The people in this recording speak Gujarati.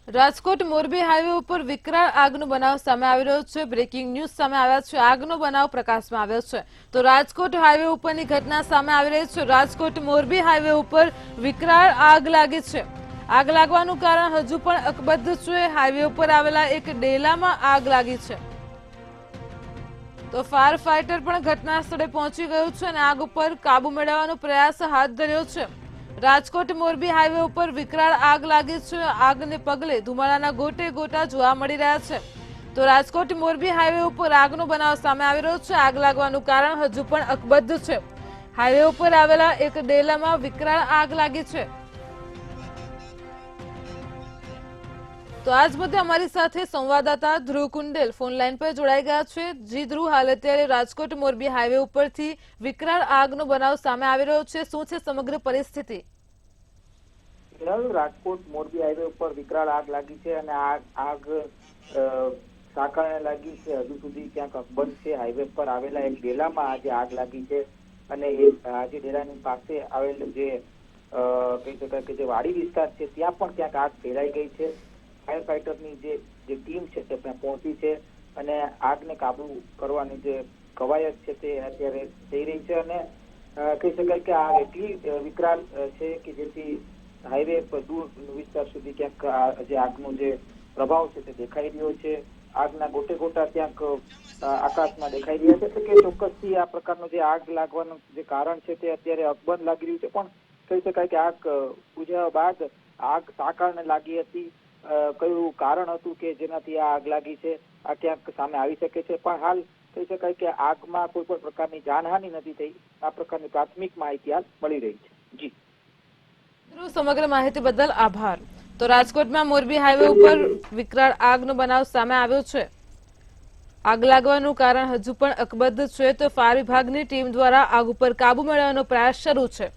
રાજકોટ મોરબી હાઈવે ઉપર વિકરાળ આગનો બનાવ સામે આવી રહ્યો છે। બ્રેકિંગ ન્યૂઝ સામે આવ્યા છે। આગનો બનાવ પ્રકાશમાં આવ્યો છે તો રાજકોટ હાઈવે ઉપરની ઘટના સામે આવી રહી છે। રાજકોટ મોરબી હાઈવે ઉપર વિકરાળ આગ લાગી છે। આગ લાગવાનું કારણ હજુ પણ અકબંધ છે। હાઈવે ઉપર આવેલા એક ડેલામાં આગ લાગી છે તો ફાયર ફાઈટર પણ ઘટના સ્થળે પહોંચી ગયું છે અને આગ ઉપર કાબુ મેળવવાનો પ્રયાસ હાથ ધર્યો છે। રાજકોટ મોરબી હાઈવે ઉપર વિકરાળ આગ લાગી છે। આગને પગલે ધુમાડાના ગોટે ગોટા જોવા મળી રહ્યા છે તો રાજકોટ મોરબી હાઈવે ઉપર આગનો બનાવ સામે આવી રહ્યો છે। આગ લાગવાનું કારણ હજુ પણ અકબંધ છે। હાઈવે ઉપર આવેલા એક ડેલામાં વિકરાળ આગ લાગી છે તો આજ મુદ્દે અમારી સાથે સંવાદદાતા ધ્રુવ કુંડેલ ફોન લાઈન પર જોડાઈ ગયા છે। જી ધ્રુવ, હાલ અત્યારે રાજકોટ મોરબી હાઈવે ઉપરથી વિકરાળ આગનો બનાવ સામે આવી રહ્યો છે, શું છે સમગ્ર પરિસ્થિતિ? રાજકોટ મોરબી હાઈવે ઉપર વિકરાળ આગ લાગી છે અને આગ સાંકળને લાગી છે, હજુ સુધી ક્યાંક અકબંધ છે। હાઈવે પર આવેલા એક ડેલામાં આજે આગ લાગી છે અને આજે ડેલાની પાસે આવેલ જે કહી શકાય કે જે વાડી વિસ્તાર છે ત્યાં પણ ક્યાંક આગ ફેલાઈ ગઈ છે। ફાયર ફાઈટરની જે ટીમ છે તે ત્યાં પહોંચી છે અને આગને કાબુ કરવાની જે કવાયત છે તે અત્યારે થઈ રહી છે અને કહી શકાય કે આગ એટલી વિકરાળ છે કે જેથી હાઈવે પર દૂર વિસ્તાર સુધી ક્યાંક જે આગનો જે પ્રભાવ છે તે દેખાઈ રહ્યો છે। આગના ગોટે ગોટા ક્યાંક આકાશમાં દેખાઈ રહ્યા છે એટલે કે ચોક્કસથી આ પ્રકારનું જે આગ લાગવાનું જે કારણ છે તે અત્યારે અકબંધ લાગી રહ્યું છે, પણ કહી શકાય કે આગ બુઝાવ્યા બાદ આગ સાંકળને લાગી હતી। કયું કારણ હતું કે જેનાથી આ આગ લાગી છે આ ક્યાંક સામે આવી શકે છે, પણ હાલ કહી શકાય કે આગમાં કોઈ પણ પ્રકારની જાનહાનિ નથી થઈ, આ પ્રકારની પ્રાથમિક માહિતી હાલ મળી રહી છે। જી સમગ્ર માહિતી બદલ આભાર। તો રાજકોટમાં મોરબી હાઈવે ઉપર વિકરાળ આગનો બનાવ સામે આવ્યો છે। આગ લાગવાનું કારણ હજુ પણ અકબંધ છે તો ફાયર વિભાગની ટીમ દ્વારા આગ ઉપર કાબુ મેળવવાનો પ્રયાસ શરૂ છે।